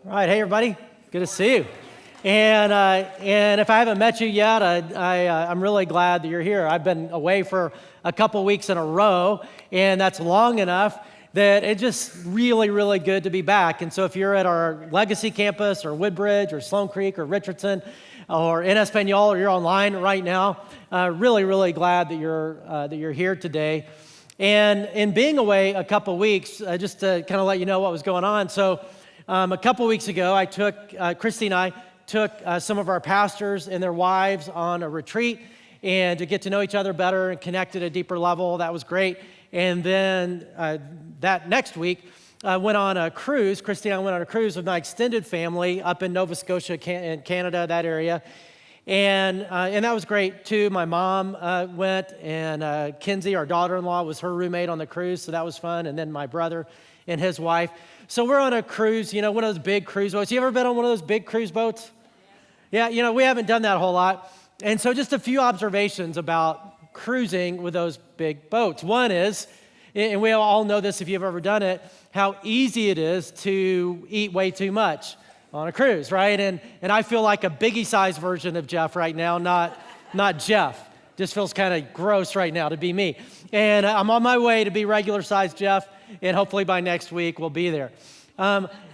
All right, hey everybody, good to see you. And if I haven't met you yet, I'm really glad that you're here. I've been away for a couple weeks in a row, and that's long enough that it's just really, really good to be back. And so if you're at our Legacy campus or Woodbridge or Sloan Creek or Richardson or in Espanol or you're online right now, really, really glad that you're here today. And in being away a couple weeks, just to kind of let you know what was going on. So a couple weeks ago, Christy and I took some of our pastors and their wives on a retreat and to get to know each other better and connect at a deeper level. That was great. And then that next week, I went on a cruise. Christy and I went on a cruise with my extended family up in Nova Scotia, in Canada, that area. And that was great too. My mom went, and Kinsey, our daughter-in-law, was her roommate on the cruise, so that was fun. And then my brother and his wife. So we're on a cruise, one of those big cruise boats. You ever been on one of those big cruise boats? Yeah, we haven't done that a whole lot. And so just a few observations about cruising with those big boats. One is, and we all know this if you've ever done it, how easy it is to eat way too much on a cruise, right? And I feel like a biggie-sized version of Jeff right now, not Jeff. Just feels kind of gross right now to be me. And I'm on my way to be regular-sized Jeff, and hopefully by next week we'll be there.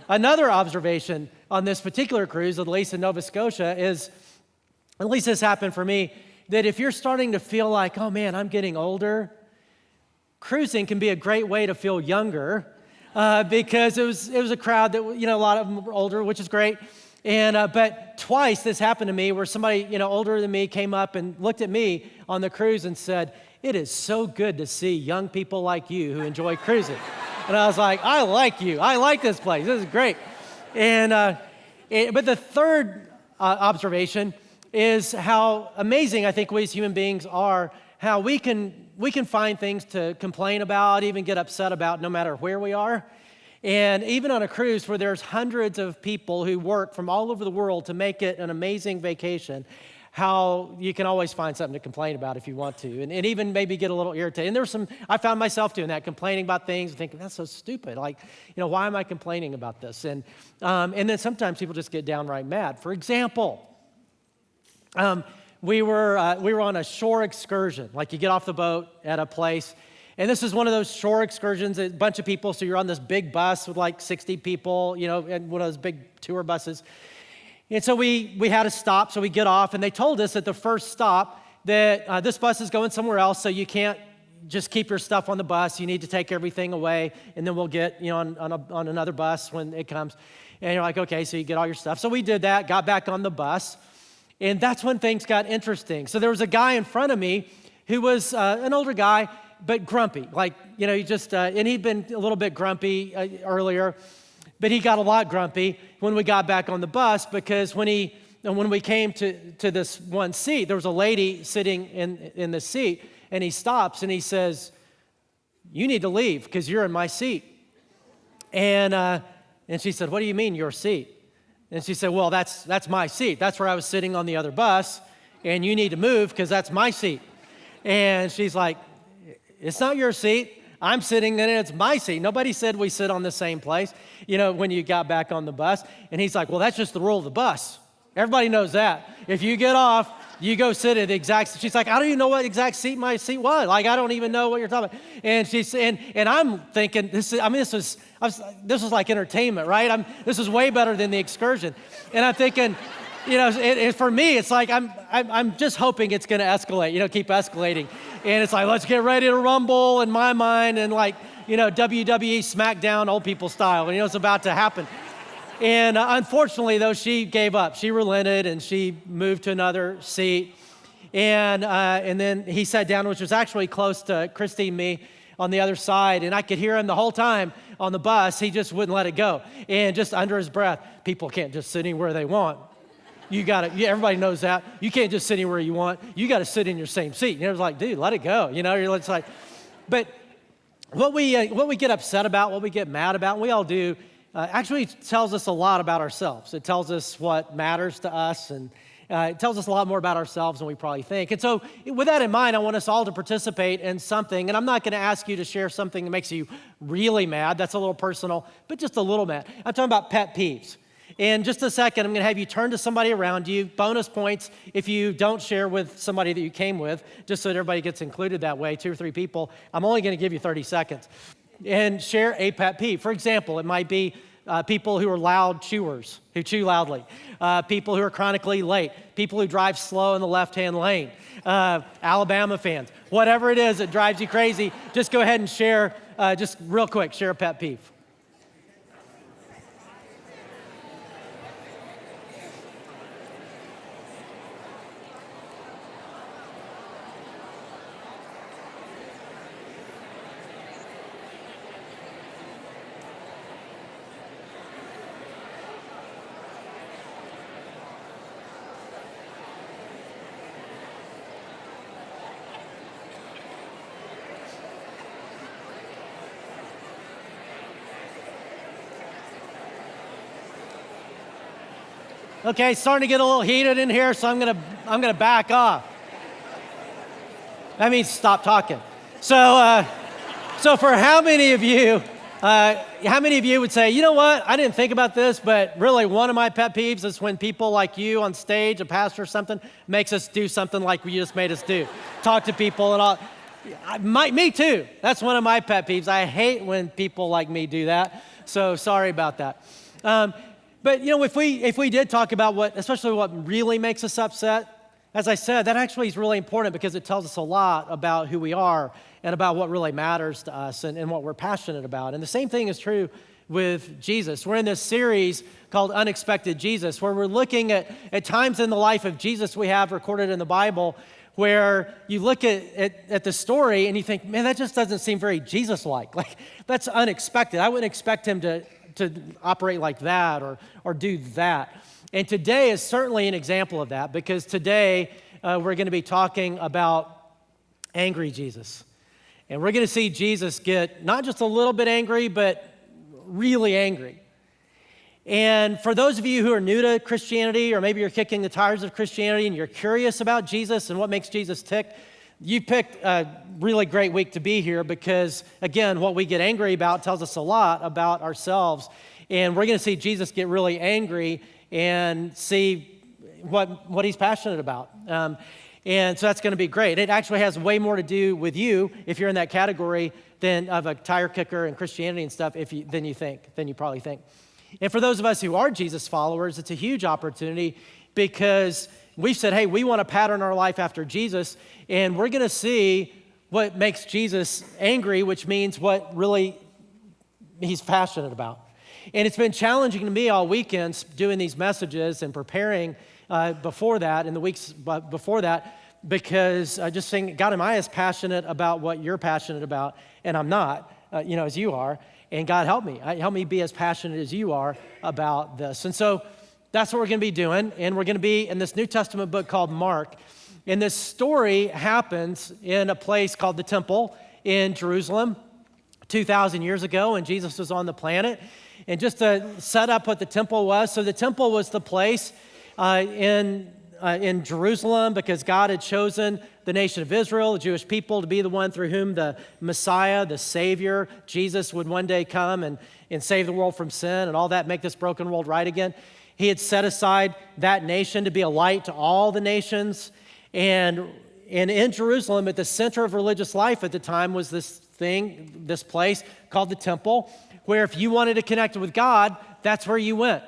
Another observation on this particular cruise, at least in Nova Scotia, is, at least this happened for me, that if you're starting to feel like, oh man, I'm getting older, cruising can be a great way to feel younger, because it was a crowd that, a lot of them were older, which is great. But twice this happened to me where somebody, older than me came up and looked at me on the cruise and said, "It is so good to see young people like you who enjoy cruising." And I was like, I like you. I like this place. This is great. But the third observation is how amazing I think we as human beings are, how we can find things to complain about, even get upset about, no matter where we are. And even on a cruise where there's hundreds of people who work from all over the world to make it an amazing vacation, how you can always find something to complain about if you want to, and even maybe get a little irritated. And I found myself doing that, complaining about things, thinking, that's so stupid. Like, why am I complaining about this? And then sometimes people just get downright mad. For example, we were on a shore excursion. Like, you get off the boat at a place, and this is one of those shore excursions, a bunch of people, so you're on this big bus with like 60 people, and one of those big tour buses. And so we had a stop, so we get off, and they told us at the first stop that this bus is going somewhere else, so you can't just keep your stuff on the bus. You need to take everything away, and then we'll get on another bus when it comes. And you're like, okay, so you get all your stuff. So we did that, got back on the bus, and that's when things got interesting. So there was a guy in front of me who was an older guy, but grumpy. Like, and he'd been a little bit grumpy earlier. But he got a lot grumpy when we got back on the bus, because when we came to this one seat, there was a lady sitting in the seat, and he stops and he says, "You need to leave because you're in my seat." And she said, "What do you mean your seat?" And she said, "Well, that's my seat. That's where I was sitting on the other bus, and you need to move because that's my seat." And she's like, "It's not your seat. I'm sitting in it, it's my seat. Nobody said we sit on the same place, when you got back on the bus." And he's like, "Well, that's just the rule of the bus. Everybody knows that. If you get off, you go sit at the exact," she's like, "I don't even know what exact seat my seat was. Like, I don't even know what you're talking about." And she's, and I'm thinking, this was like entertainment, right? This is way better than the excursion. And I'm thinking, for me, it's like, I'm just hoping it's going to escalate, keep escalating. And it's like, let's get ready to rumble in my mind, and like, WWE SmackDown old people style, it's about to happen. And unfortunately, though, she gave up. She relented, and she moved to another seat. And then he sat down, which was actually close to Christy and me on the other side. And I could hear him the whole time on the bus. He just wouldn't let it go. And just under his breath, people can't just sit anywhere they want. Everybody knows that. You can't just sit anywhere you want. You got to sit in your same seat. And it was like, dude, let it go. It's like, but what we get upset about, what we get mad about, and we all do, actually tells us a lot about ourselves. It tells us what matters to us, and it tells us a lot more about ourselves than we probably think. And so with that in mind, I want us all to participate in something. And I'm not going to ask you to share something that makes you really mad. That's a little personal, but just a little mad. I'm talking about pet peeves. In just a second, I'm going to have you turn to somebody around you. Bonus points if you don't share with somebody that you came with, just so that everybody gets included that way, 2 or 3 people. I'm only going to give you 30 seconds. And share a pet peeve. For example, it might be people who are loud chewers, who chew loudly, people who are chronically late, people who drive slow in the left-hand lane, Alabama fans. Whatever it is that drives you crazy, just go ahead and share, just real quick, share a pet peeve. Okay, it's starting to get a little heated in here, so I'm gonna back off. That means stop talking. So for how many of you would say, you know what, I didn't think about this, but really one of my pet peeves is when people like you on stage, a pastor or something, makes us do something like you just made us do. Talk to people and all. Me too. That's one of my pet peeves. I hate when people like me do that. So sorry about that. But you know, if we did talk about especially what really makes us upset, as I said, that actually is really important because it tells us a lot about who we are and about what really matters to us and what we're passionate about. And the same thing is true with Jesus. We're in this series called Unexpected Jesus, where we're looking at times in the life of Jesus we have recorded in the Bible where you look at the story and you think, man, that just doesn't seem very Jesus-like. Like, that's unexpected. I wouldn't expect him to operate like that or do that. And today is certainly an example of that, because today we're going to be talking about angry Jesus. And we're going to see Jesus get not just a little bit angry, but really angry. And for those of you who are new to Christianity, or maybe you're kicking the tires of Christianity and you're curious about Jesus and what makes Jesus tick, you picked a really great week to be here because, again, what we get angry about tells us a lot about ourselves. And we're going to see Jesus get really angry and see what he's passionate about. And so that's going to be great. It actually has way more to do with you, if you're in that category, than of a tire kicker and Christianity and stuff, than you probably think. And for those of us who are Jesus followers, it's a huge opportunity because we've said, hey, we want to pattern our life after Jesus, and we're going to see what makes Jesus angry, which means what really he's passionate about. And it's been challenging to me all weekend doing these messages and preparing before that, in the weeks before that, because I just think, God, am I as passionate about what you're passionate about? And I'm not, as you are. And God, help me be as passionate as you are about this. And so that's what we're going to be doing. And we're going to be in this New Testament book called Mark. And this story happens in a place called the Temple in Jerusalem 2,000 years ago when Jesus was on the planet. And just to set up what the temple was, so the temple was the place in Jerusalem because God had chosen the nation of Israel, the Jewish people, to be the one through whom the Messiah, the Savior, Jesus would one day come and save the world from sin and all that, make this broken world right again. He had set aside that nation to be a light to all the nations. And in Jerusalem, at the center of religious life at the time, was this place called the temple, where if you wanted to connect with God, that's where you went.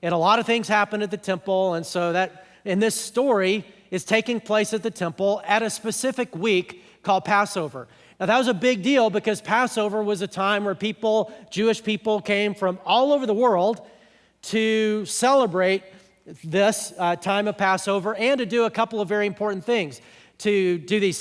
And a lot of things happened at the temple, and so that, in this story, is taking place at the temple at a specific week called Passover. Now, that was a big deal because Passover was a time where Jewish people came from all over the world to celebrate this time of Passover and to do a couple of very important things. To do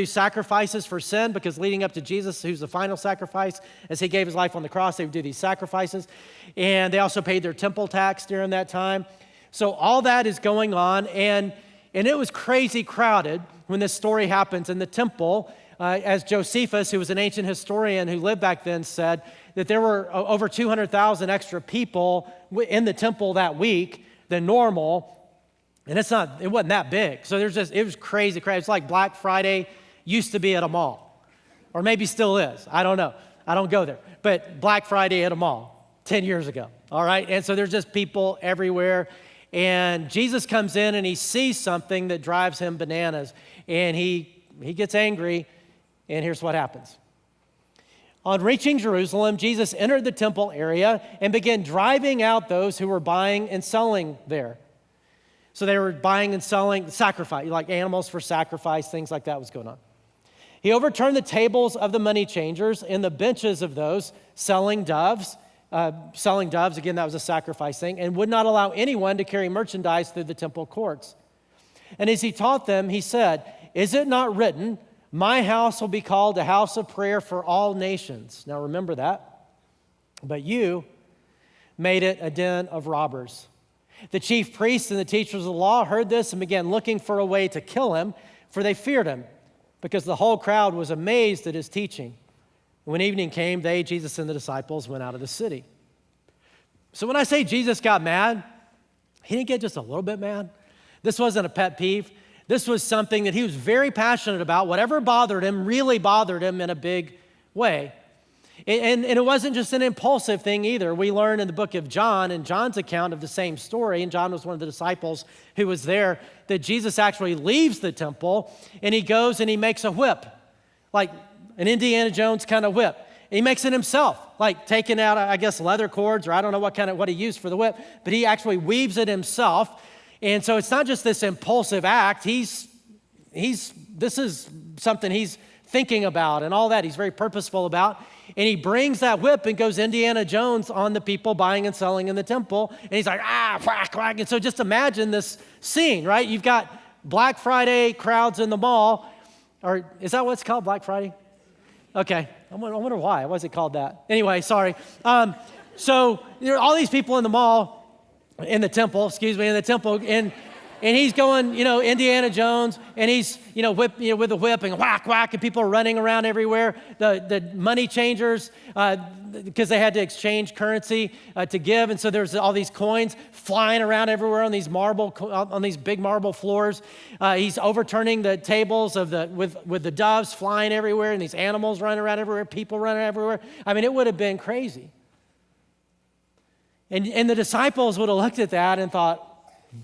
sacrifices for sin, because leading up to Jesus, who's the final sacrifice, as he gave his life on the cross, they would do these sacrifices. And they also paid their temple tax during that time. So all that is going on, and it was crazy crowded when this story happens in the temple, as Josephus, who was an ancient historian who lived back then, said that there were over 200,000 extra people in the temple that week than normal. And it wasn't that big. So it was crazy crowd. It's like Black Friday used to be at a mall, or maybe still is. I don't know. I don't go there. But Black Friday at a mall. 10 years ago, all right? And so there's just people everywhere. And Jesus comes in and he sees something that drives him bananas. And he gets angry, and here's what happens. On reaching Jerusalem, Jesus entered the temple area and began driving out those who were buying and selling there. So they were buying and selling sacrifice, like animals for sacrifice, things like that was going on. He overturned the tables of the money changers and the benches of those selling doves. Again, that was a sacrifice thing, and would not allow anyone to carry merchandise through the temple courts. And as he taught them, he said, "Is it not written, my house will be called a house of prayer for all nations?" Now remember that. But you made it a den of robbers. The chief priests and the teachers of the law heard this and began looking for a way to kill him, for they feared him, because the whole crowd was amazed at his teaching. When evening came, they, Jesus and the disciples, went out of the city. So when I say Jesus got mad, he didn't get just a little bit mad. This wasn't a pet peeve. This was something that he was very passionate about. Whatever bothered him really bothered him in a big way. And it wasn't just an impulsive thing either. We learn in the book of John, in John's account of the same story, and John was one of the disciples who was there, that Jesus actually leaves the temple and he goes and he makes a whip, like an Indiana Jones kind of whip. He makes it himself, like taking out, I guess, leather cords, or I don't know what he used for the whip, but he actually weaves it himself. And so it's not just this impulsive act. This is something he's thinking about and all that. He's very purposeful about. And he brings that whip and goes Indiana Jones on the people buying and selling in the temple. And he's like, whack, whack. And so just imagine this scene, right? You've got Black Friday crowds in the mall. Or is that what it's called, Black Friday? Okay. I wonder why. Why is it called that? Anyway, sorry. So there are all these people in the mall, in the temple, and he's going, Indiana Jones, and he's, with a whip and whack, whack, and people are running around everywhere. The money changers, because they had to exchange currency to give, and so there's all these coins flying around everywhere on these big marble floors. He's overturning the tables with the doves flying everywhere, and these animals running around everywhere, people running everywhere. I mean, it would have been crazy. And the disciples would have looked at that and thought,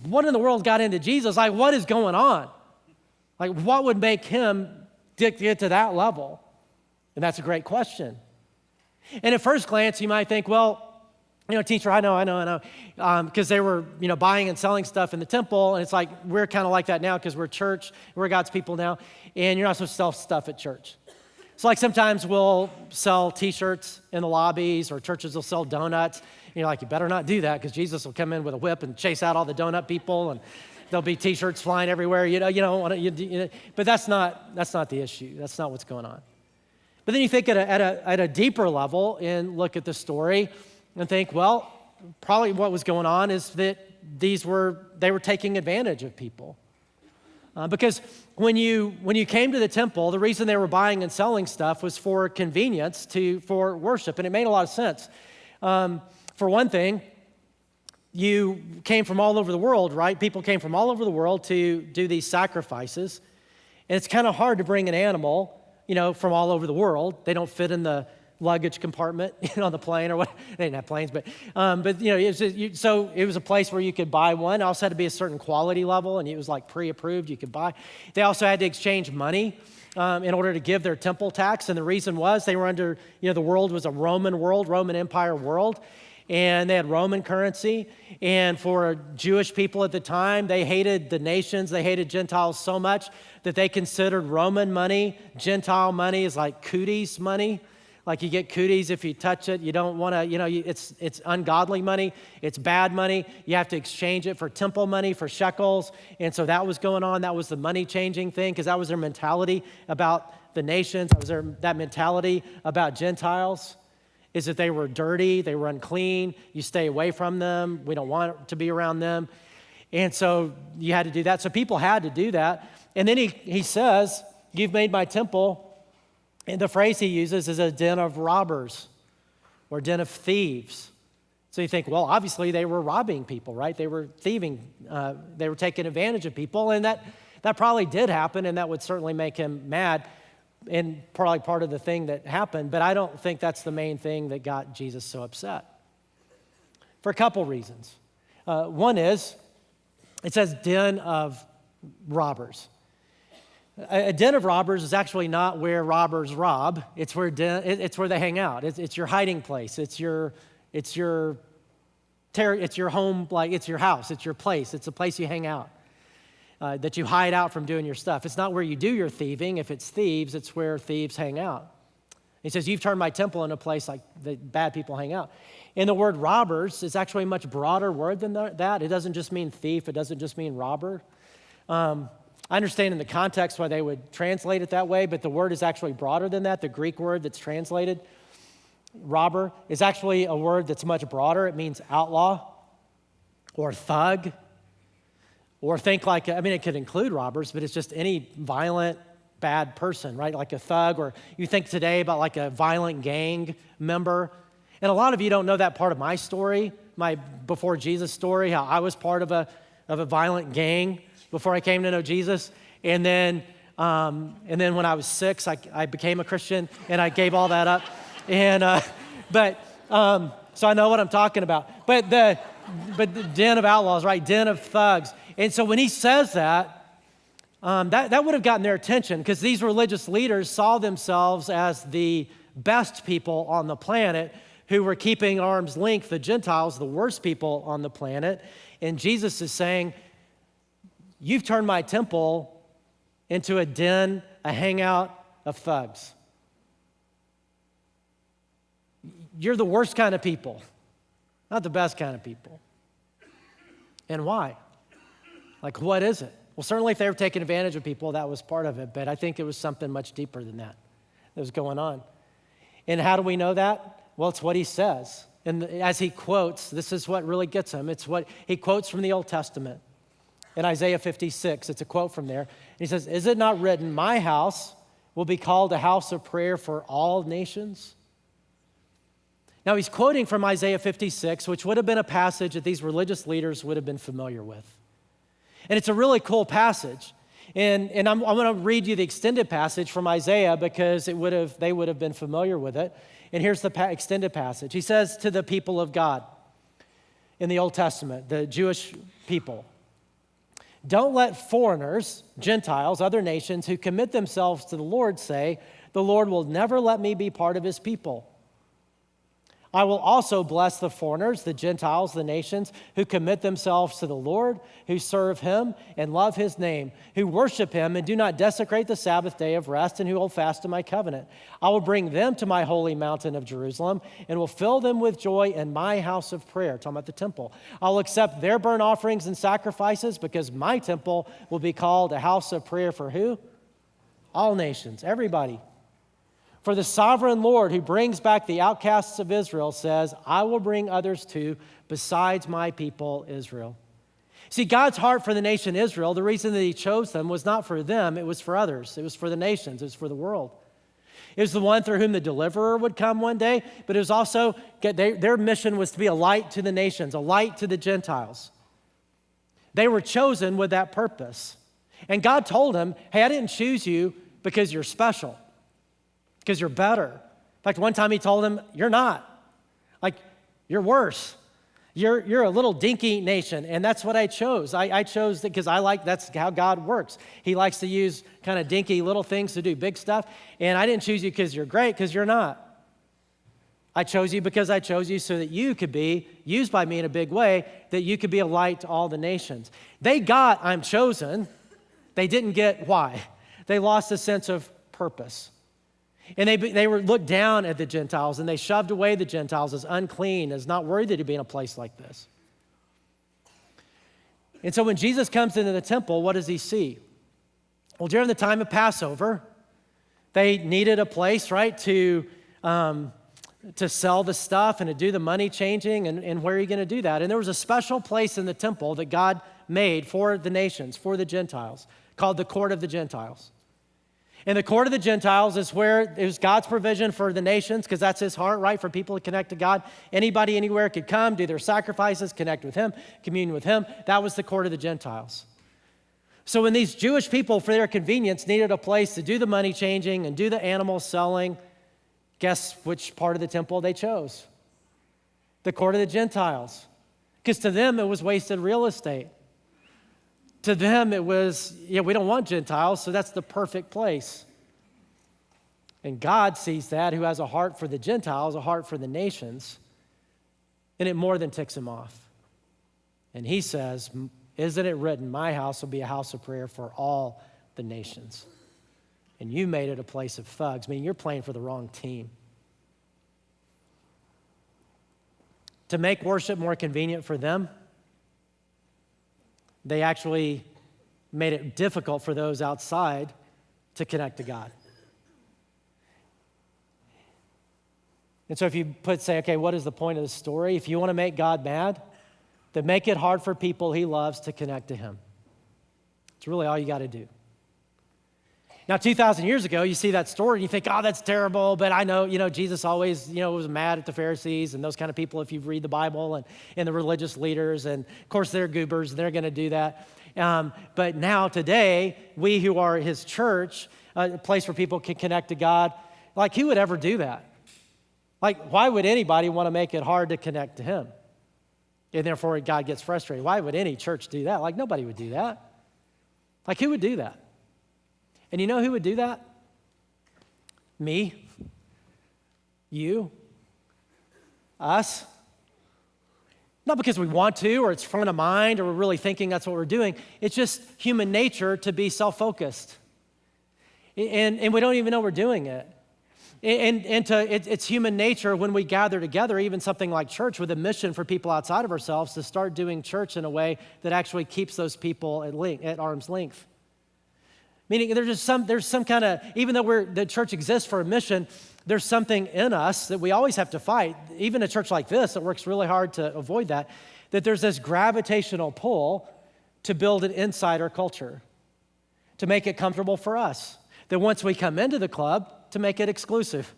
what in the world got into Jesus? Like, what is going on? Like, what would make him get to that level? And that's a great question. And at first glance, you might think, well, teacher, I know. Because they were, buying and selling stuff in the temple. And it's like, we're kind of like that now because we're church. We're God's people now. And you're not supposed to sell stuff at church. So like sometimes we'll sell T-shirts in the lobbies, or churches will sell donuts. You better not do that because Jesus will come in with a whip and chase out all the donut people, and there'll be T-shirts flying everywhere. You don't want to. But that's not the issue. That's not what's going on. But then you think at a deeper level and look at the story and think, well, probably what was going on is that they were taking advantage of people. Because when you came to the temple, the reason they were buying and selling stuff was for convenience, for worship, and it made a lot of sense. For one thing, you came from all over the world, right? People came from all over the world to do these sacrifices, and it's kind of hard to bring an animal, from all over the world. They don't fit in the luggage compartment, on the plane or what. They didn't have planes, but so it was a place where you could buy one. It also had to be a certain quality level, and it was like pre-approved. You could buy. They also had to exchange money in order to give their temple tax, and the reason was they were under. The world was a Roman world, Roman Empire world, and they had Roman currency. And for Jewish people at the time, they hated the nations. They hated Gentiles so much that they considered Roman money, Gentile money, as like cooties money. Like you get cooties if you touch it. You don't want to, it's ungodly money. It's bad money. You have to exchange it for temple money, for shekels. And so that was going on. That was the money changing thing because that was their mentality about the nations. That mentality about Gentiles is that they were dirty. They were unclean. You stay away from them. We don't want to be around them. And so you had to do that. So people had to do that. And then he says, you've made my temple. And the phrase he uses is a den of robbers or den of thieves. So you think, well, obviously they were robbing people, right? They were thieving. They were taking advantage of people. And that probably did happen, and that would certainly make him mad and probably part of the thing that happened. But I don't think that's the main thing that got Jesus so upset. for a couple reasons. One is, it says den of robbers. A den of robbers is actually not where robbers rob. It's where they hang out. It's your hiding place. It's your home, like it's your house. It's your place. It's a place you hang out, that you hide out from doing your stuff. It's not where you do your thieving. If it's thieves, it's where thieves hang out. He says, you've turned my temple into a place like the bad people hang out. And the word robbers is actually a much broader word than that. It doesn't just mean thief. It doesn't just mean robber. I understand in the context why they would translate it that way, but the word is actually broader than that. The Greek word that's translated robber is actually a word that's much broader. It means outlaw or thug, or think like, it could include robbers, but it's just any violent, bad person, right? Like a thug, or you think today about like a violent gang member. And a lot of you don't know that part of my story, my before Jesus story, how I was part of a violent gang before I came to know Jesus. And then when I was 6, I became a Christian, and I gave all that up. And so I know what I'm talking about. But the den of outlaws, right? Den of thugs. And so when he says that, that would have gotten their attention, because these religious leaders saw themselves as the best people on the planet who were keeping arm's length the Gentiles, the worst people on the planet. And Jesus is saying, you've turned my temple into a den, a hangout of thugs. You're the worst kind of people, not the best kind of people. And why? Like, what is it? Well, certainly if they were taking advantage of people, that was part of it, but I think it was something much deeper than that was going on. And how do we know that? Well, it's what he says. And as he quotes, this is what really gets him. It's what he quotes from the Old Testament. In Isaiah 56, it's a quote from there. He says, is it not written, my house will be called a house of prayer for all nations? Now, he's quoting from Isaiah 56, which would have been a passage that these religious leaders would have been familiar with. And it's a really cool passage. And I'm going to read you the extended passage from Isaiah, because they would have been familiar with it. And here's the extended passage. He says to the people of God in the Old Testament, the Jewish people, don't let foreigners, Gentiles, other nations who commit themselves to the Lord say, the Lord will never let me be part of his people. I will also bless the foreigners, the Gentiles, the nations who commit themselves to the Lord, who serve him and love his name, who worship him and do not desecrate the Sabbath day of rest, and who hold fast to my covenant. I will bring them to my holy mountain of Jerusalem and will fill them with joy in my house of prayer. Talking about the temple. I'll accept their burnt offerings and sacrifices, because my temple will be called a house of prayer for who? All nations, everybody. For the sovereign Lord who brings back the outcasts of Israel says, I will bring others too, besides my people Israel. See, God's heart for the nation Israel, the reason that he chose them was not for them, it was for others. It was for the nations, it was for the world. It was the one through whom the deliverer would come one day, but it was also, their mission was to be a light to the nations, a light to the Gentiles. They were chosen with that purpose. And God told them, hey, I didn't choose you because you're special, because you're better. In fact, one time he told them, you're not. Like, you're worse. You're a little dinky nation, and that's what I chose. I chose that because that's how God works. He likes to use kind of dinky little things to do big stuff, and I didn't choose you because you're great, because you're not. I chose you because I chose you so that you could be used by me in a big way, that you could be a light to all the nations. They got, I'm chosen. They didn't get why. They lost a sense of purpose. And they were looked down at the Gentiles, and they shoved away the Gentiles as unclean, as not worthy to be in a place like this. And so when Jesus comes into the temple, what does he see? Well, during the time of Passover, they needed a place, right, to sell the stuff and to do the money changing, and where are you going to do that? And there was a special place in the temple that God made for the nations, for the Gentiles, called the court of the Gentiles. And the court of the Gentiles is where it was God's provision for the nations, because that's his heart, right, for people to connect to God. Anybody, anywhere could come, do their sacrifices, connect with him, commune with him. That was the court of the Gentiles. So when these Jewish people, for their convenience, needed a place to do the money changing and do the animal selling, guess which part of the temple they chose? The court of the Gentiles. Because to them, it was wasted real estate. To them, it was, we don't want Gentiles, so that's the perfect place. And God sees that, who has a heart for the Gentiles, a heart for the nations, and it more than ticks him off. And he says, isn't it written, my house will be a house of prayer for all the nations? And you made it a place of thugs. I mean, you're playing for the wrong team. To make worship more convenient for them, they actually made it difficult for those outside to connect to God. And so if you say, okay, what is the point of the story? If you want to make God mad, then make it hard for people he loves to connect to him. It's really all you got to do. Now, 2,000 years ago, you see that story and you think, oh, that's terrible, but I know, Jesus always, was mad at the Pharisees and those kind of people if you read the Bible and the religious leaders, and of course they're goobers and they're going to do that. But now, today, we who are his church, a place where people can connect to God, like who would ever do that? Like, why would anybody want to make it hard to connect to him? And therefore, God gets frustrated. Why would any church do that? Like, nobody would do that. Like, who would do that? And you know who would do that? Me, you, us. Not because we want to or it's front of mind or we're really thinking that's what we're doing. It's just human nature to be self-focused. And we don't even know we're doing it. It's human nature when we gather together, even something like church, with a mission for people outside of ourselves to start doing church in a way that actually keeps those people at arm's length. Meaning there's some kind of, even though the church exists for a mission, there's something in us that we always have to fight. Even a church like this, it works really hard to avoid that there's this gravitational pull to build an insider culture, to make it comfortable for us. That once we come into the club, to make it exclusive.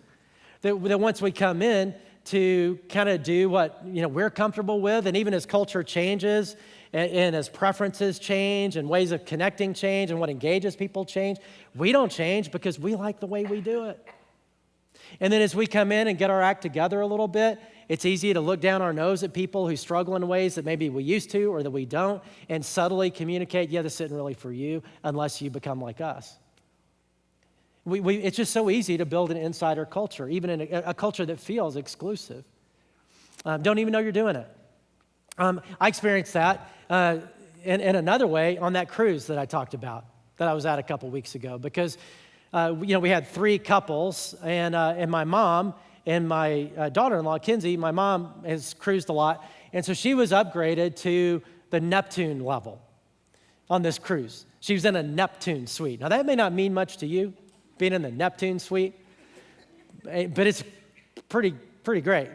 That once we come in, to kind of do what we're comfortable with, and even as culture changes, and as preferences change and ways of connecting change and what engages people change, we don't change because we like the way we do it. And then as we come in and get our act together a little bit, it's easy to look down our nose at people who struggle in ways that maybe we used to or that we don't, and subtly communicate, this isn't really for you unless you become like us. It's just so easy to build an insider culture, even in a culture that feels exclusive. Don't even know you're doing it. I experienced that in another way on that cruise that I talked about, that I was at a couple weeks ago, because we had 3 couples, and my mom and my daughter-in-law, Kinsey. My mom has cruised a lot, and so she was upgraded to the Neptune level on this cruise. She was in a Neptune suite. Now, that may not mean much to you, being in the Neptune suite, but it's pretty great.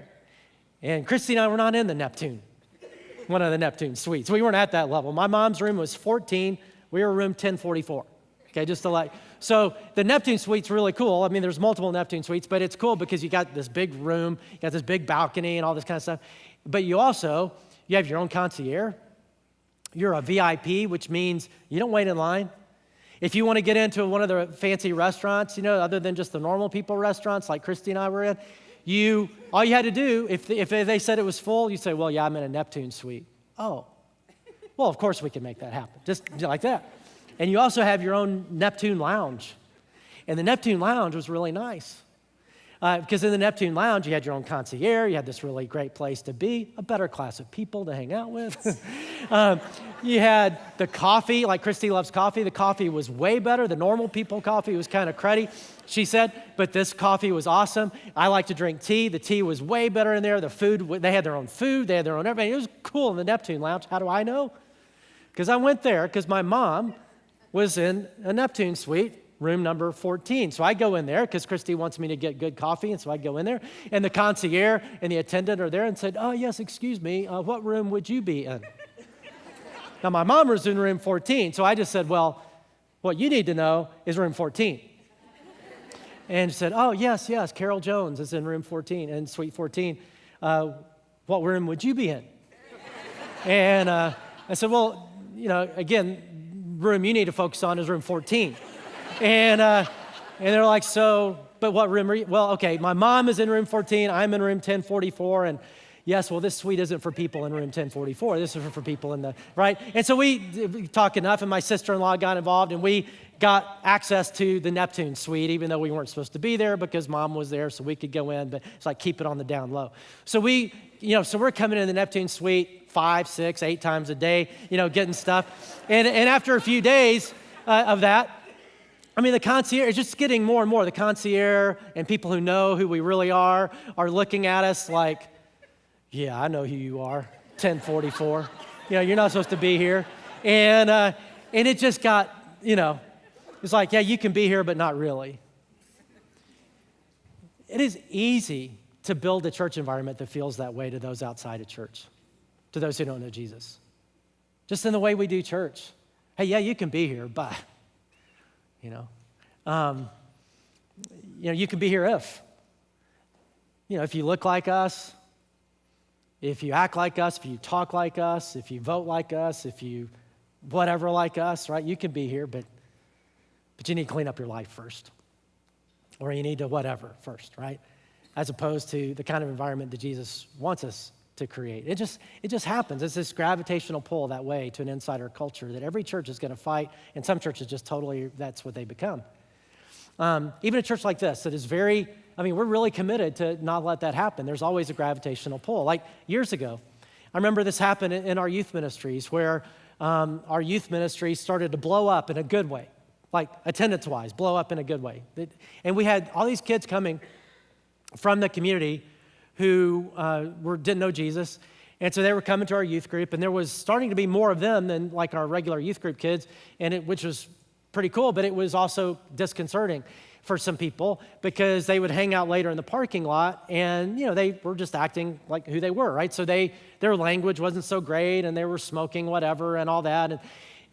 And Christy and I were not in the Neptune, one of the Neptune suites. We weren't at that level. My mom's room was 14. We were room 1044. Okay, just to like. So the Neptune suite's really cool. I mean, there's multiple Neptune suites, but it's cool because you got this big room, you got this big balcony and all this kind of stuff. But you have your own concierge. You're a VIP, which means you don't wait in line. If you want to get into one of the fancy restaurants, other than just the normal people restaurants like Christy and I were in, all you had to do, if they said it was full, you say, well, yeah, I'm in a Neptune suite. Oh, well, of course we can make that happen, just like that. And you also have your own Neptune lounge. And the Neptune lounge was really nice. Because in the Neptune lounge, you had your own concierge, you had this really great place to be, a better class of people to hang out with. You had the coffee, like Christy loves coffee. The coffee was way better. The normal people coffee was kind of cruddy, she said, but this coffee was awesome. I like to drink tea. The tea was way better in there. The food, they had their own food. They had their own everything. It was cool in the Neptune lounge. How do I know? Because I went there because my mom was in a Neptune suite, room number 14. So I go in there because Christy wants me to get good coffee, and so I go in there, and the concierge and the attendant are there and said, oh, yes, excuse me, what room would you be in? Now, my mom was in room 14, so I just said, well, what you need to know is room 14. And she said, oh, yes, Carol Jones is in room 14, in suite 14. What room would you be in? And I said, well, again, room you need to focus on is room 14. And they're like, so, but what room are you? Well, okay, my mom is in room 14, I'm in room 1044, and Yes, well, this suite isn't for people in room 1044. This is for people in the, right? And so we talked enough, and my sister-in-law got involved, and we got access to the Neptune suite, even though we weren't supposed to be there because mom was there, so we could go in, but it's like keep it on the down low. So we're coming in the Neptune suite 5, 6, 8 times a day, getting stuff. And after a few days of that, the concierge is just getting more and more. The concierge and people who know who we really are looking at us like, yeah, I know who you are, 1044. You're not supposed to be here. And it just got, it's like, yeah, you can be here, but not really. It is easy to build a church environment that feels that way to those outside of church, to those who don't know Jesus. Just in the way we do church. Hey, yeah, you can be here, but, you can be here if you look like us, if you act like us, if you talk like us, if you vote like us, if you whatever like us, right? You can be here, but you need to clean up your life first. Or you need to whatever first, right? As opposed to the kind of environment that Jesus wants us to create. It just happens. It's this gravitational pull that way to an insider culture that every church is going to fight, and some churches just totally, that's what they become. Even a church like this that is we're really committed to not let that happen. There's always a gravitational pull. Like years ago, I remember this happened in our youth ministries where our youth ministry started to blow up in a good way, like attendance-wise, blow up in a good way. And we had all these kids coming from the community who didn't know Jesus, and so they were coming to our youth group, and there was starting to be more of them than like our regular youth group kids, which was pretty cool, but it was also disconcerting for some people because they would hang out later in the parking lot, and they were just acting like who they were, right? So their language wasn't so great, and they were smoking whatever and all that,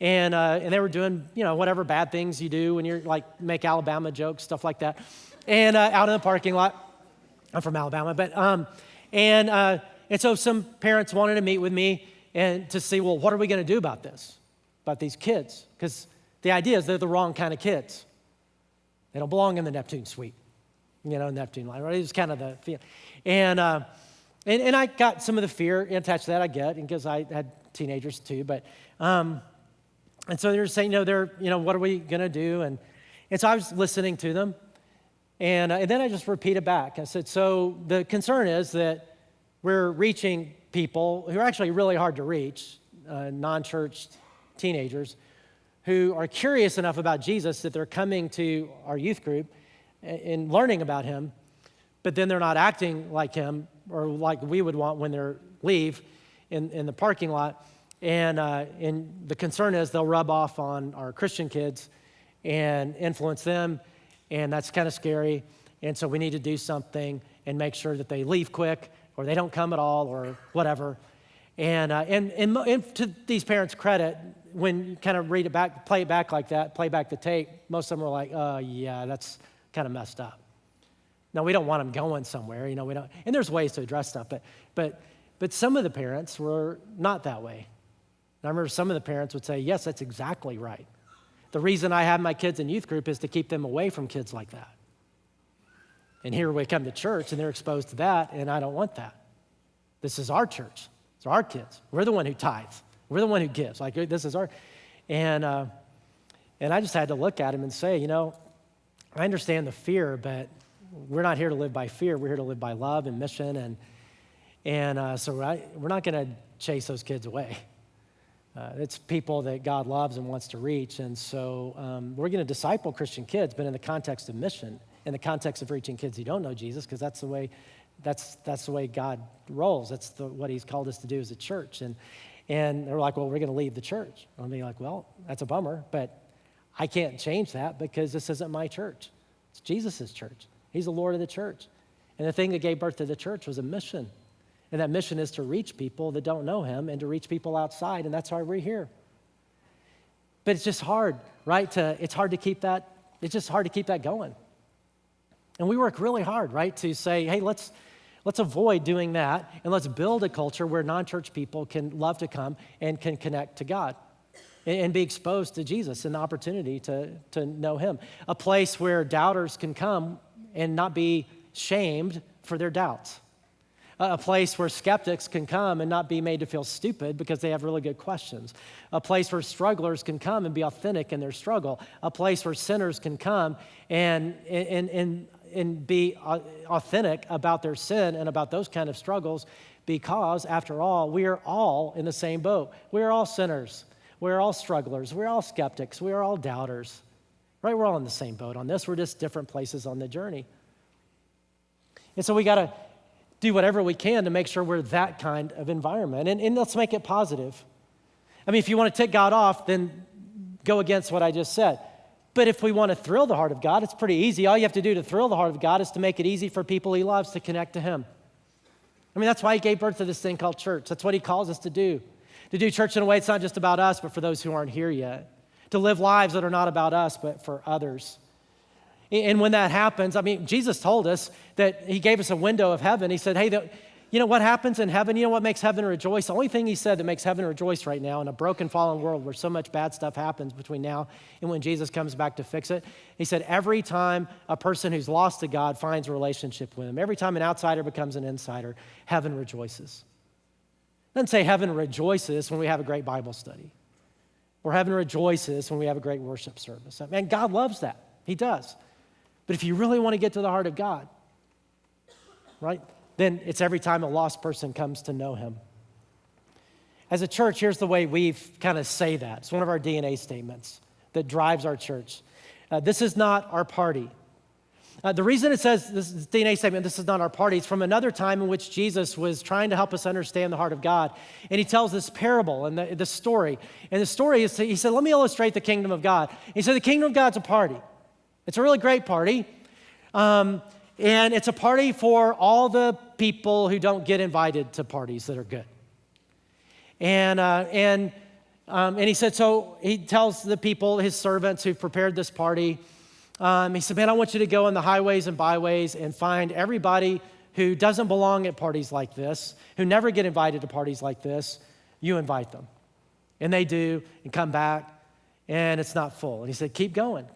and they were doing whatever bad things you do when you're like make Alabama jokes, stuff like that, and out in the parking lot. I'm from Alabama, but and so some parents wanted to meet with me and to see, well, what are we going to do about this, about these kids? Because the idea is they're the wrong kind of kids. They don't belong in the Neptune suite, Neptune line, right? It's kind of the feeling. And I got some of the fear attached to that, I get, because I had teenagers too. But and so they're saying, what are we gonna do? And so I was listening to them, and then I just repeated back. I said, so the concern is that we're reaching people who are actually really hard to reach, non-church teenagers, who are curious enough about Jesus that they're coming to our youth group and learning about him, but then they're not acting like him or like we would want when they leave in the parking lot. And the concern is they'll rub off on our Christian kids and influence them, and that's kind of scary. And so we need to do something and make sure that they leave quick or they don't come at all or whatever. And to these parents' credit, when you kind of read it back, play it back like that, play back the tape, most of them were like, yeah, that's kind of messed up. Now, we don't want them going somewhere, we don't, and there's ways to address stuff, but some of the parents were not that way. And I remember some of the parents would say, yes, that's exactly right. The reason I have my kids in youth group is to keep them away from kids like that. And here we come to church, and they're exposed to that, and I don't want that. This is our church. It's our kids. We're the one who tithes. We're the one who gives. Like, this is our, and I just had to look at him and say, I understand the fear, but we're not here to live by fear. We're here to live by love and mission, and so we're not going to chase those kids away. It's people that God loves and wants to reach, and so we're going to disciple Christian kids, but in the context of mission, in the context of reaching kids who don't know Jesus, because that's the way God rolls. That's what He's called us to do as a church, and they're like, well, we're going to leave the church. I'll be like, well, that's a bummer, but I can't change that because this isn't my church. It's Jesus' church. He's the Lord of the church. And the thing that gave birth to the church was a mission. And that mission is to reach people that don't know Him and to reach people outside, and that's why we're here. But it's just hard, right? It's hard to keep that going. And we work really hard, right, to say, hey, let's avoid doing that, and let's build a culture where non-church people can love to come and can connect to God and be exposed to Jesus and the opportunity to know Him. A place where doubters can come and not be shamed for their doubts. A place where skeptics can come and not be made to feel stupid because they have really good questions. A place where strugglers can come and be authentic in their struggle. A place where sinners can come and be authentic about their sin and about those kind of struggles, because after all, we are all in the same boat. We are all sinners. We are all strugglers. We are all skeptics. We are all doubters. Right? We're all in the same boat on this. We're just different places on the journey. And so we got to do whatever we can to make sure we're that kind of environment. And let's make it positive. I mean, if you want to tick God off, then go against what I just said. But if we want to thrill the heart of God, it's pretty easy. All you have to do to thrill the heart of God is to make it easy for people he loves to connect to him. I mean, that's why he gave birth to this thing called church. That's what he calls us to do. To do church in a way it's not just about us, but for those who aren't here yet. To live lives that are not about us, but for others. And when that happens, I mean, Jesus told us that he gave us a window of heaven. He said, hey, you know what happens in heaven? You know what makes heaven rejoice? The only thing he said that makes heaven rejoice right now in a broken, fallen world where so much bad stuff happens between now and when Jesus comes back to fix it, he said, every time a person who's lost to God finds a relationship with him, every time an outsider becomes an insider, heaven rejoices. It doesn't say heaven rejoices when we have a great Bible study, or heaven rejoices when we have a great worship service. Man, God loves that. He does. But if you really want to get to the heart of God, right, then it's every time a lost person comes to know him. As a church, here's the way we kind of say that. It's one of our DNA statements that drives our church. This is not our party. The reason it says this DNA statement, this is not our party, it's from another time in which Jesus was trying to help us understand the heart of God. And he tells this parable and the story. And the story is, he said, let me illustrate the kingdom of God. He said, the kingdom of God's a party. It's a really great party, and it's a party for all the people who don't get invited to parties that are good. And he said, so he tells the people, his servants who've prepared this party, he said, man, I want you to go in the highways and byways and find everybody who doesn't belong at parties like this, who never get invited to parties like this. You invite them. And they do, and come back. And it's not full. And he said, keep going,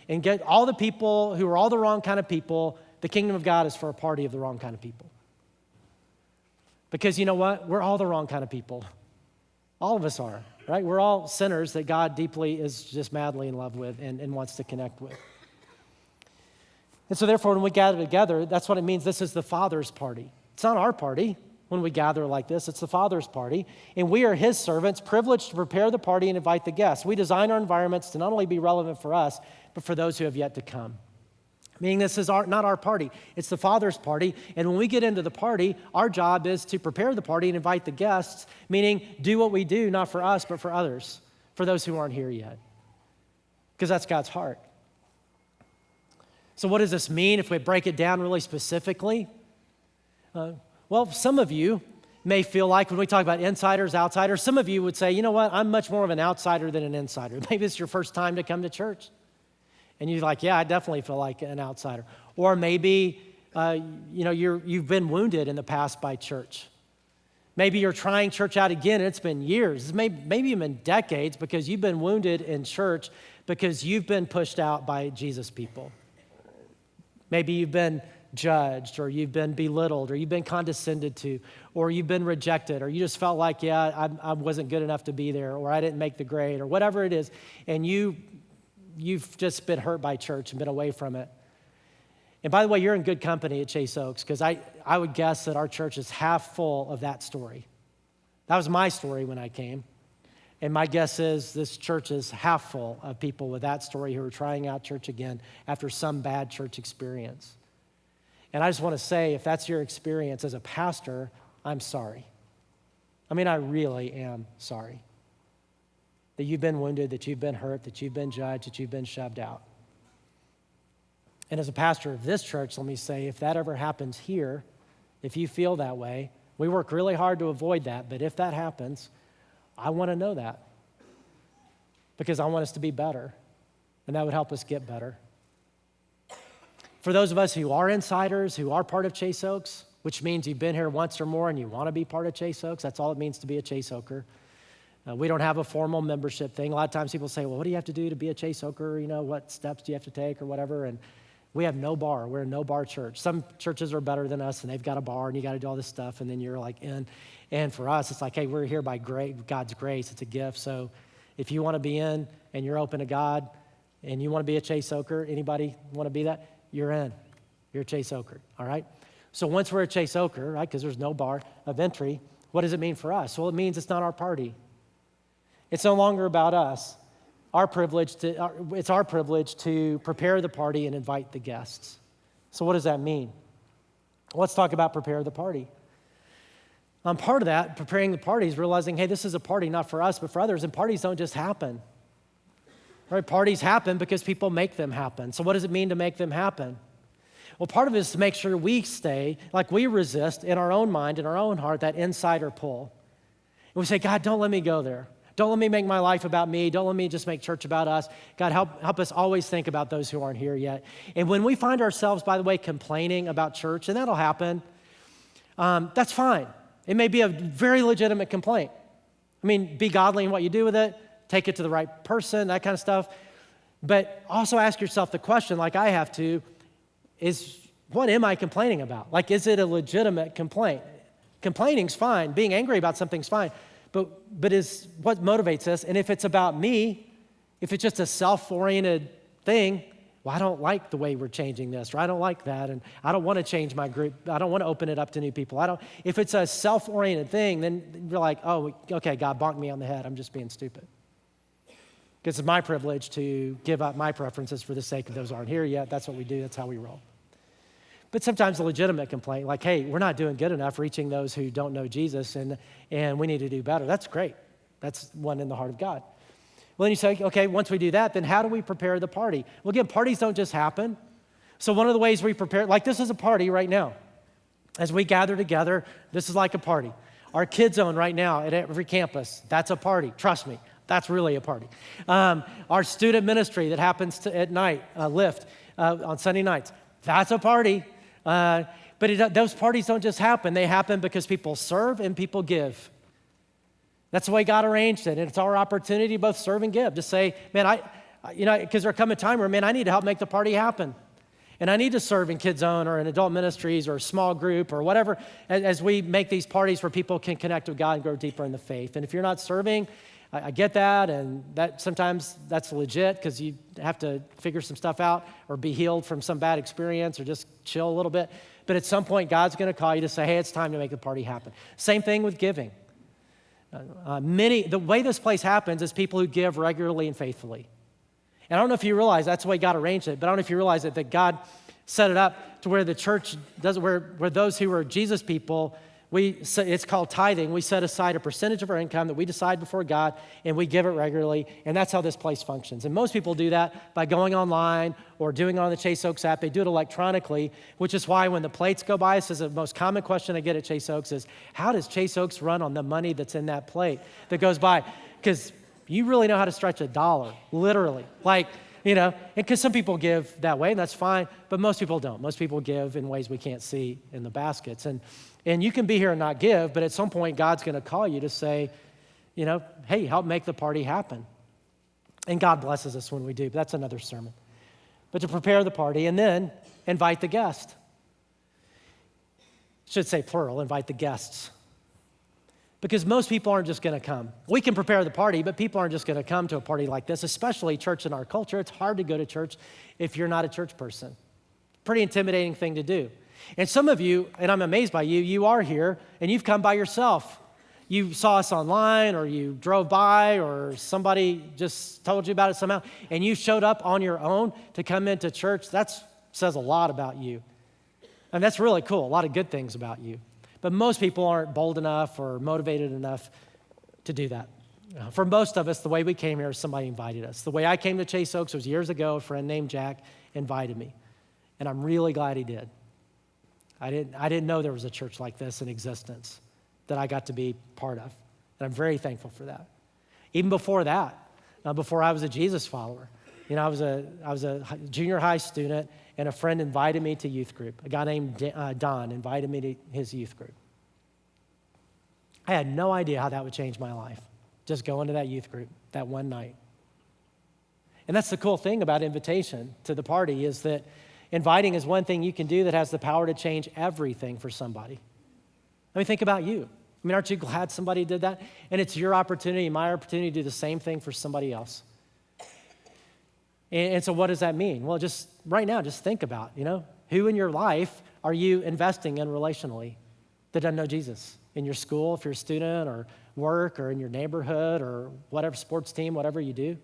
and get all the people who are all the wrong kind of people. The kingdom of God is for a party of the wrong kind of people. Because you know what? We're all the wrong kind of people. All of us are, right? We're all sinners that God deeply is just madly in love with and wants to connect with. And so therefore, when we gather together, that's what it means. This is the Father's party. It's not our party. When we gather like this, it's the Father's party, and we are his servants, privileged to prepare the party and invite the guests. We design our environments to not only be relevant for us, but for those who have yet to come. Meaning this is not our party, it's the Father's party, and when we get into the party, our job is to prepare the party and invite the guests, meaning do what we do, not for us, but for others, for those who aren't here yet, because that's God's heart. So what does this mean if we break it down really specifically? Well, some of you may feel like when we talk about insiders, outsiders, some of you would say, you know what, I'm much more of an outsider than an insider. Maybe it's your first time to come to church. And you're like, yeah, I definitely feel like an outsider. Or maybe, you've been wounded in the past by church. Maybe you're trying church out again, and it's been years, maybe even decades, because you've been wounded in church because you've been pushed out by Jesus people. Maybe you've been judged, or you've been belittled, or you've been condescended to, or you've been rejected, or you just felt like, yeah, I wasn't good enough to be there, or I didn't make the grade, or whatever it is, and you've just been hurt by church and been away from it. And by the way, you're in good company at Chase Oaks, because I would guess that our church is half full of that story. That was my story when I came. And my guess is this church is half full of people with that story who are trying out church again after some bad church experience. And I just want to say, if that's your experience as a pastor, I'm sorry. I mean, I really am sorry that you've been wounded, that you've been hurt, that you've been judged, that you've been shoved out. And as a pastor of this church, let me say, if that ever happens here, if you feel that way, we work really hard to avoid that, but if that happens, I want to know that, because I want us to be better, and that would help us get better. For those of us who are insiders, who are part of Chase Oaks, which means you've been here once or more and you want to be part of Chase Oaks, that's all it means to be a Chase Oaker. We don't have a formal membership thing. A lot of times people say, well, what do you have to do to be a Chase Oaker? You know, what steps do you have to take or whatever? And We have no bar. We're a no bar church. Some churches are better than us, and they've got a bar, and you got to do all this stuff, and then you're like in. And for us, it's like, hey, we're here by God's grace. It's a gift. So if you want to be in and you're open to God and you want to be a Chase Oaker, anybody want to be that? You're in. You're a Chase Oaker, all right? So once we're a Chase Oaker, right, because there's no bar of entry, what does it mean for us? Well, it means it's not our party. It's no longer about us. It's our privilege to prepare the party and invite the guests. So what does that mean? Let's talk about prepare the party. Part of that, preparing the party, is realizing, hey, this is a party not for us, but for others, and parties don't just happen. Right? Parties happen because people make them happen. So what does it mean to make them happen? Well, part of it is to make sure we stay, like we resist in our own mind, in our own heart, that insider pull. And we say, God, don't let me go there. Don't let me make my life about me. Don't let me just make church about us. God, help us always think about those who aren't here yet. And when we find ourselves, by the way, complaining about church, and that'll happen, that's fine. It may be a very legitimate complaint. I mean, be godly in what you do with it, take it to the right person, that kind of stuff. But also ask yourself the question, like I have to, is what am I complaining about? Like, is it a legitimate complaint? Complaining's fine. Being angry about something's fine. But is what motivates us? And if it's about me, if it's just a self-oriented thing, well, I don't like the way we're changing this, or I don't like that, and I don't want to change my group. I don't want to open it up to new people. If it's a self-oriented thing, then you're like, oh, okay, God bonked me on the head. I'm just being stupid. Because it's my privilege to give up my preferences for the sake of those who aren't here yet. That's what we do. That's how we roll. But sometimes a legitimate complaint, like, hey, we're not doing good enough reaching those who don't know Jesus, and we need to do better. That's great. That's one in the heart of God. Well, then you say, okay, once we do that, then how do we prepare the party? Well, again, parties don't just happen. So one of the ways we prepare, like this is a party right now. As we gather together, this is like a party. Our Kids Zone right now at every campus, that's a party. Trust me, that's really a party. Our student ministry that happens at night, Lift, on Sunday nights, that's a party. But those parties don't just happen. They happen because people serve and people give. That's the way God arranged it, and it's our opportunity to both serve and give. To say, man, because there come a time where, man, I need to help make the party happen. And I need to serve in Kids Zone or in adult ministries or a small group or whatever as we make these parties where people can connect with God and grow deeper in the faith. And if you're not serving, I get that, and that sometimes that's legit because you have to figure some stuff out or be healed from some bad experience or just chill a little bit. But at some point, God's going to call you to say, hey, it's time to make the party happen. Same thing with giving. The way this place happens is people who give regularly and faithfully. And I don't know if you realize that's the way God arranged it, but I don't know if you realize that God set it up to where the church does, where those who are Jesus people, it's called tithing. We set aside a percentage of our income that we decide before God, and we give it regularly, and that's how this place functions. And most people do that by going online or doing it on the Chase Oaks app. They do it electronically, which is why when the plates go by, this is the most common question I get at Chase Oaks is, how does Chase Oaks run on the money that's in that plate that goes by? Because you really know how to stretch $1, literally. And because some people give that way, and that's fine, but most people don't. Most people give in ways we can't see in the baskets. And you can be here and not give, but at some point, God's going to call you to say, hey, help make the party happen. And God blesses us when we do, but that's another sermon. But to prepare the party and then invite the guest. Should say plural, invite the guests. Because most people aren't just going to come. We can prepare the party, but people aren't just going to come to a party like this, especially church in our culture. It's hard to go to church if you're not a church person. Pretty intimidating thing to do. And some of you, and I'm amazed by you, you are here and you've come by yourself. You saw us online or you drove by or somebody just told you about it somehow and you showed up on your own to come into church. That says a lot about you. And that's really cool, a lot of good things about you. But most people aren't bold enough or motivated enough to do that. For most of us, the way we came here is somebody invited us. The way I came to Chase Oaks was years ago. A friend named Jack invited me. And I'm really glad he did. I didn't know there was a church like this in existence that I got to be part of. And I'm very thankful for that. Even before that, before I was a Jesus follower, I was a junior high student, and a friend invited me to youth group. A guy named Don invited me to his youth group. I had no idea how that would change my life, just going to that youth group that one night. And that's the cool thing about invitation to the party is that Inviting is one thing you can do that has the power to change everything for somebody. I mean, think about you. I mean, aren't you glad somebody did that? And it's your opportunity, my opportunity to do the same thing for somebody else. And so what does that mean? Well, just right now, just think about, who in your life are you investing in relationally that doesn't know Jesus? In your school, if you're a student, or work, or in your neighborhood, or whatever sports team, whatever you do.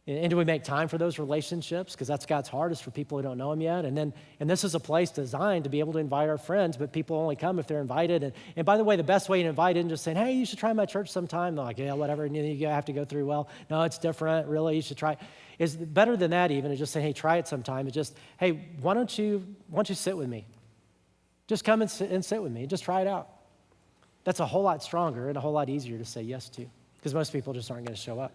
And do we make time for those relationships? Because that's God's heart, is for people who don't know him yet. And this is a place designed to be able to invite our friends, but people only come if they're invited. And by the way, the best way to invite isn't just saying, hey, you should try my church sometime. They're like, yeah, whatever, and you have to go through, well, no, it's different, really, you should try. It's better than that even, is just saying, hey, try it sometime. It's just, hey, why don't you sit with me? Just come and sit with me. Just try it out. That's a whole lot stronger and a whole lot easier to say yes to, because most people just aren't going to show up.